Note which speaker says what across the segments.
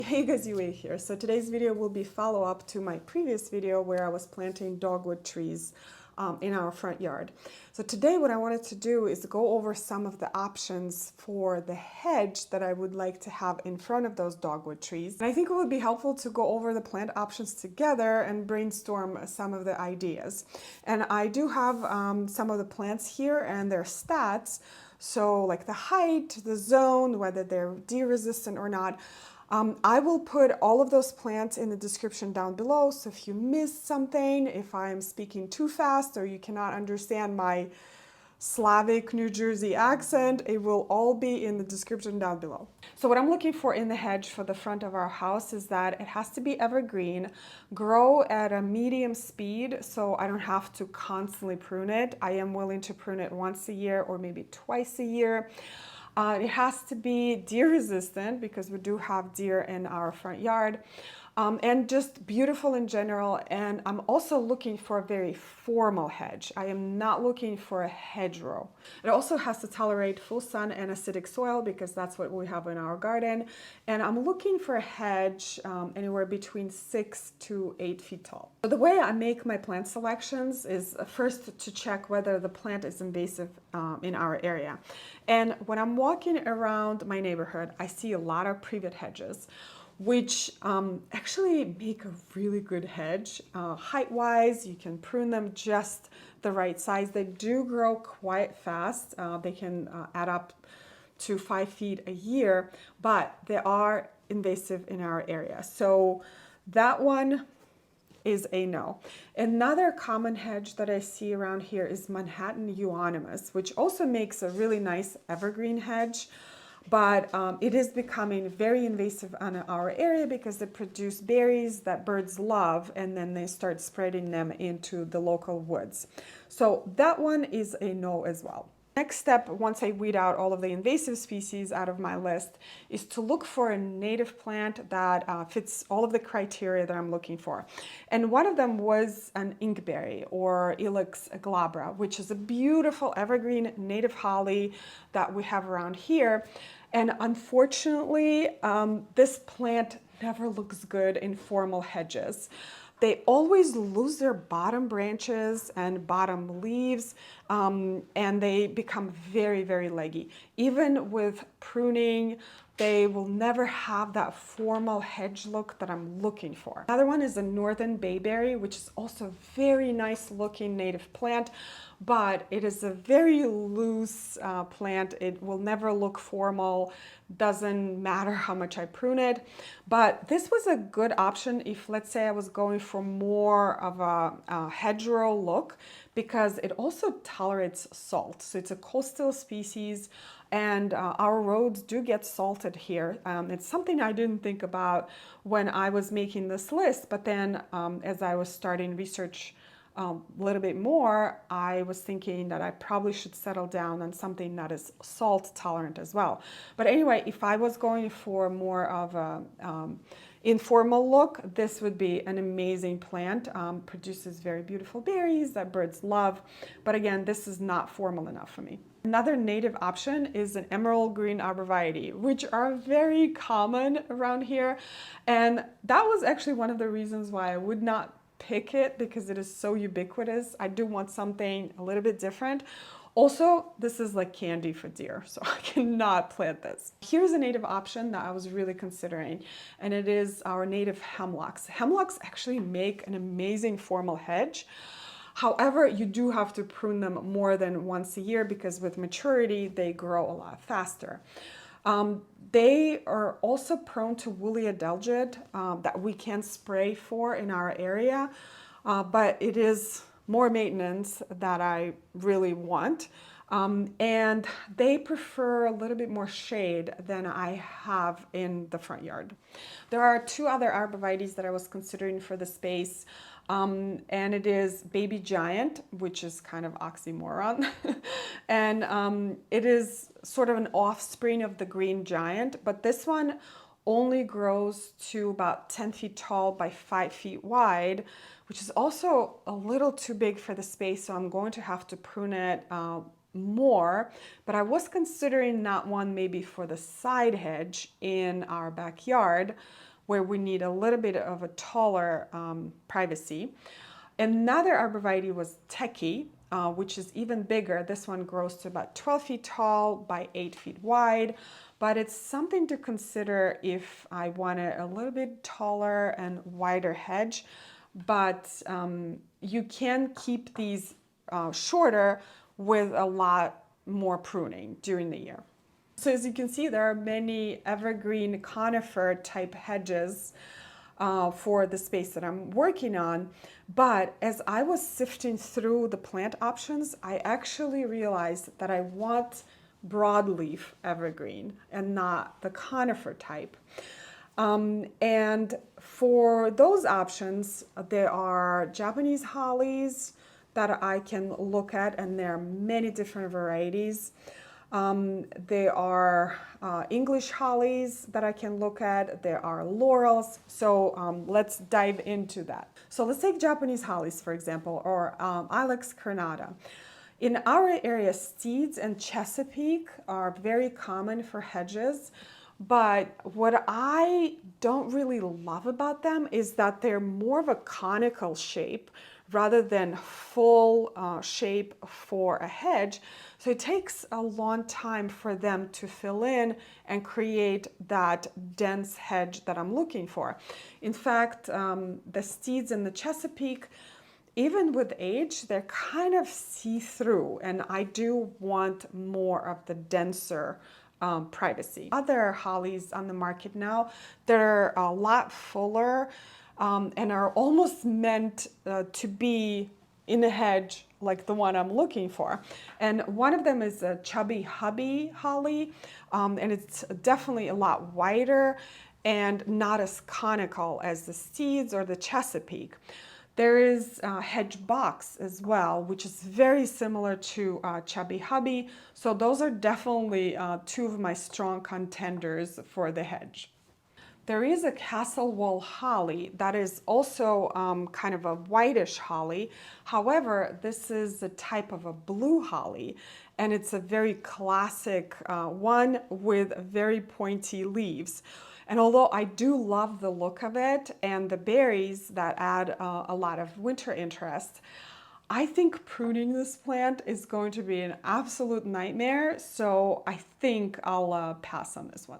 Speaker 1: Hey guys, Yue here. So today's video will be follow-up to my previous video where I was planting dogwood trees in our front yard. So today what I wanted to do is go over some of the options for the hedge that I would like to have in front of those dogwood trees. And I think it would be helpful to go over the plant options together and brainstorm some of the ideas. And I do have some of the plants here and their stats. So like the height, the zone, whether they're deer resistant or not. I will put all of those plants in the description down below, so if you missed something, if I'm speaking too fast or you cannot understand my Slavic New Jersey accent, it will all be in the description down below. So what I'm looking for in the hedge for the front of our house is that it has to be evergreen, grow at a medium speed so I don't have to constantly prune it. I am willing to prune it once a year or maybe twice a year. It has to be deer resistant because we do have deer in our front yard, and just beautiful in general. And I'm also looking for a very formal hedge. I am not looking for a hedgerow. It also has to tolerate full sun and acidic soil because that's what we have in our garden. And I'm looking for a hedge anywhere between 6 to 8 feet tall. So the way I make my plant selections is first to check whether the plant is invasive in our area. And when I'm walking around my neighborhood, I see a lot of privet hedges, which actually make a really good hedge. Height-wise, you can prune them just the right size. They do grow quite fast. They can add up to 5 feet a year, but they are invasive in our area. So that one is a no. Another common hedge that I see around here is Manhattan euonymus, which also makes a really nice evergreen hedge, but it is becoming very invasive in our area because they produce berries that birds love and then they start spreading them into the local woods. So that one is a no as well. Next step, once I weed out all of the invasive species out of my list, is to look for a native plant that fits all of the criteria that I'm looking for. And one of them was an inkberry or Ilex glabra, which is a beautiful evergreen native holly that we have around here. And unfortunately, this plant never looks good in formal hedges. They always lose their bottom branches and bottom leaves, and they become very, very leggy. Even with pruning, they will never have that formal hedge look that I'm looking for. Another one is a northern bayberry, which is also a very nice looking native plant, but it is a very loose plant. It will never look formal. Doesn't matter how much I prune it. But this was a good option if, let's say, I was going for more of a hedgerow look, because it also tolerates salt. So it's a coastal species, and our roads do get salted here. It's something I didn't think about when I was making this list, but then as I was starting research a little bit more, I was thinking that I probably should settle down on something that is salt tolerant as well. But anyway, if I was going for more of a informal look, this would be an amazing plant. Produces very beautiful berries that birds love. But again, this is not formal enough for me. Another native option is an emerald green arborvitae, which are very common around here. And that was actually one of the reasons why I would not pick it, because it is so ubiquitous. I do want something a little bit different. Also, this is like candy for deer, so I cannot plant this. Here's a native option that I was really considering, and it is our native hemlocks. Hemlocks actually make an amazing formal hedge. However, you do have to prune them more than once a year because with maturity, they grow a lot faster. They are also prone to woolly adelgid that we can spray for in our area, but it is more maintenance that I really want. And they prefer a little bit more shade than I have in the front yard. There are two other arborvitaes that I was considering for the space. And it is baby giant, which is kind of oxymoron. And it is sort of an offspring of the green giant, but this one only grows to about 10 feet tall by 5 feet wide, which is also a little too big for the space, so I'm going to have to prune it more. But I was considering that one maybe for the side hedge in our backyard, where we need a little bit of a taller privacy. Another arborvitae was Techny, which is even bigger. This one grows to about 12 feet tall by 8 feet wide, but it's something to consider if I wanted a little bit taller and wider hedge. But you can keep these shorter with a lot more pruning during the year. So as you can see, there are many evergreen conifer type hedges for the space that I'm working on. But as I was sifting through the plant options, I actually realized that I want broadleaf evergreen and not the conifer type. And for those options, there are Japanese hollies that I can look at, and there are many different varieties. There are English hollies that I can look at. There are laurels. So let's dive into that. So let's take Japanese hollies, for example, or Ilex crenata. In our area, steeds and Chesapeake are very common for hedges. But what I don't really love about them is that they're more of a conical shape rather than full shape for a hedge. So it takes a long time for them to fill in and create that dense hedge that I'm looking for. In fact, the steeds and the Chesapeake, even with age, they're kind of see-through, and I do want more of the denser privacy. Other hollies on the market now, they're a lot fuller and are almost meant to be in a hedge like the one I'm looking for. And one of them is a Chubby Hubby holly, and it's definitely a lot wider and not as conical as the steeds or the Chesapeake. There is Hedge box as well, which is very similar to Chubby Hubby. So those are definitely two of my strong contenders for the hedge. There is a castle wall holly that is also kind of a whitish holly. However, this is a type of a blue holly, and it's a very classic one with very pointy leaves. And although I do love the look of it and the berries that add a lot of winter interest, I think pruning this plant is going to be an absolute nightmare. So I think I'll pass on this one.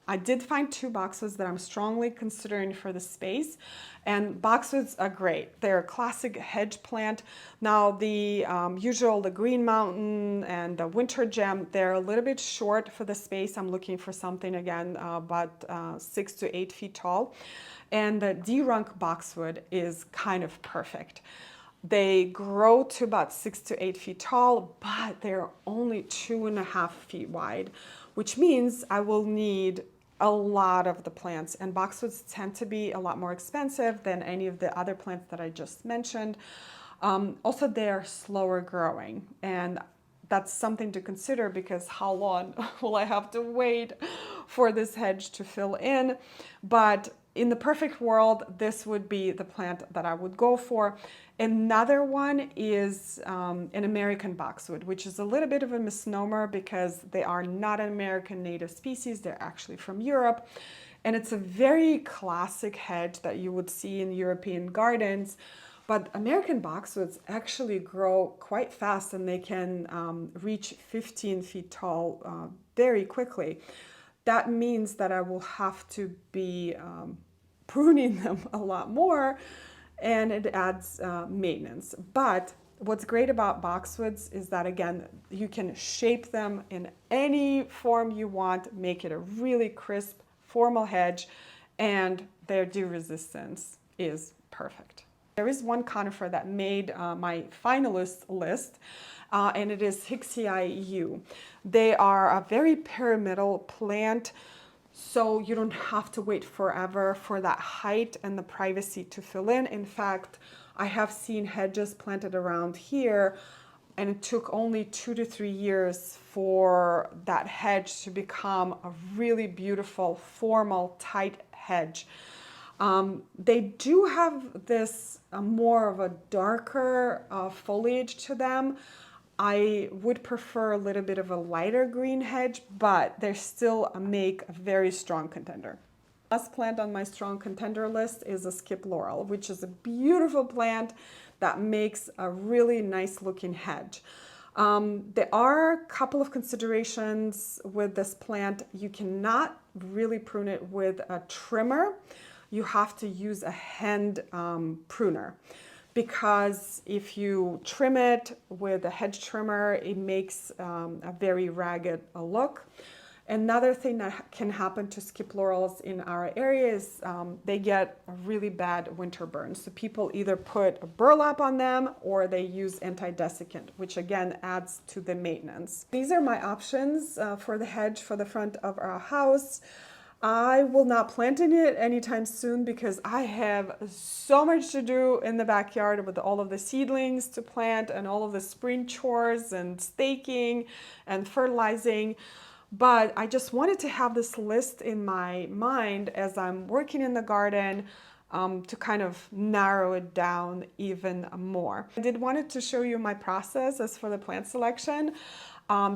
Speaker 1: I did find two boxwoods that I'm strongly considering for the space, and boxwoods are great. They're a classic hedge plant. Now the the Green Mountain and the Winter Gem, they're a little bit short for the space. I'm looking for something again about 6 to 8 feet tall, and the D-Runk boxwood is kind of perfect. They grow to about 6 to 8 feet tall, but they're only 2.5 feet wide, which means I will need a lot of the plants, and boxwoods tend to be a lot more expensive than any of the other plants that I just mentioned. Also, they're slower growing, and that's something to consider because how long will I have to wait for this hedge to fill in? But in the perfect world, this would be the plant that I would go for. Another one is an American boxwood, which is a little bit of a misnomer because they are not an American native species. They're actually from Europe. And it's a very classic hedge that you would see in European gardens. But American boxwoods actually grow quite fast, and they can reach 15 feet tall very quickly. That means that I will have to be pruning them a lot more, and it adds maintenance. But what's great about boxwoods is that, again, you can shape them in any form you want, make it a really crisp, formal hedge, and their dew resistance is perfect. There is one conifer that made my finalist list, and it is Hixieu. They are a very pyramidal plant, so you don't have to wait forever for that height and the privacy to fill in. In fact, I have seen hedges planted around here, and it took only 2 to 3 years for that hedge to become a really beautiful, formal, tight hedge. They do have this more of a darker foliage to them. I would prefer a little bit of a lighter green hedge, but they still make a very strong contender. Last plant on my strong contender list is a skip laurel, which is a beautiful plant that makes a really nice looking hedge. There are a couple of considerations with this plant. You cannot really prune it with a trimmer. You have to use a hand pruner, because if you trim it with a hedge trimmer, it makes a very ragged look. Another thing that can happen to skip laurels in our area is they get a really bad winter burn. So people either put a burlap on them or they use anti-desiccant, which again adds to the maintenance. These are my options for the hedge for the front of our house. I will not plant in it anytime soon because I have so much to do in the backyard with all of the seedlings to plant and all of the spring chores and staking and fertilizing. But I just wanted to have this list in my mind as I'm working in the garden to kind of narrow it down even more. I did wanted to show you my process as for the plant selection.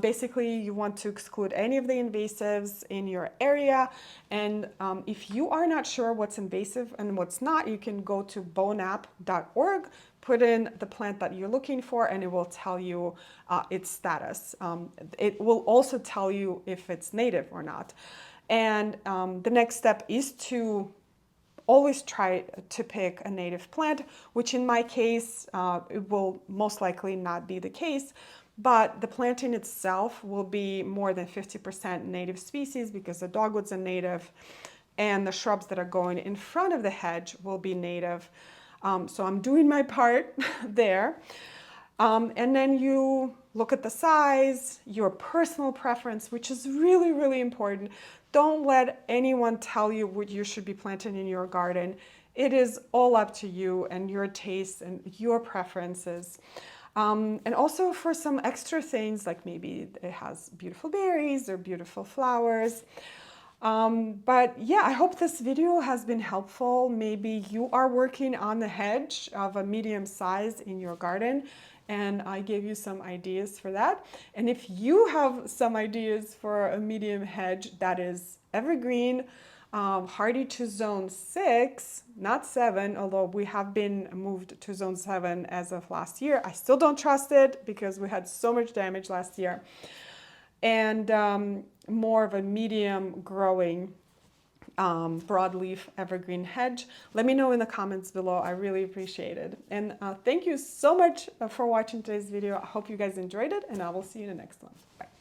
Speaker 1: Basically, you want to exclude any of the invasives in your area. And if you are not sure what's invasive and what's not, you can go to bonap.org, put in the plant that you're looking for, and it will tell you its status. It will also tell you if it's native or not. And the next step is to always try to pick a native plant, which in my case, it will most likely not be the case. But the planting itself will be more than 50% native species because the dogwoods are native and the shrubs that are going in front of the hedge will be native. So I'm doing my part there. And then you look at the size, your personal preference, which is really, really important. Don't let anyone tell you what you should be planting in your garden. It is all up to you and your taste and your preferences. And also for some extra things, like maybe it has beautiful berries or beautiful flowers. But yeah, I hope this video has been helpful. Maybe you are working on the hedge of a medium size in your garden, and I gave you some ideas for that. And if you have some ideas for a medium hedge that is evergreen, hardy to zone 6, not 7, although we have been moved to zone 7 as of last year. I still don't trust it because we had so much damage last year. And more of a medium growing broadleaf evergreen hedge. Let me know in the comments below. I really appreciate it. And thank you so much for watching today's video. I hope you guys enjoyed it, and I will see you in the next one. Bye.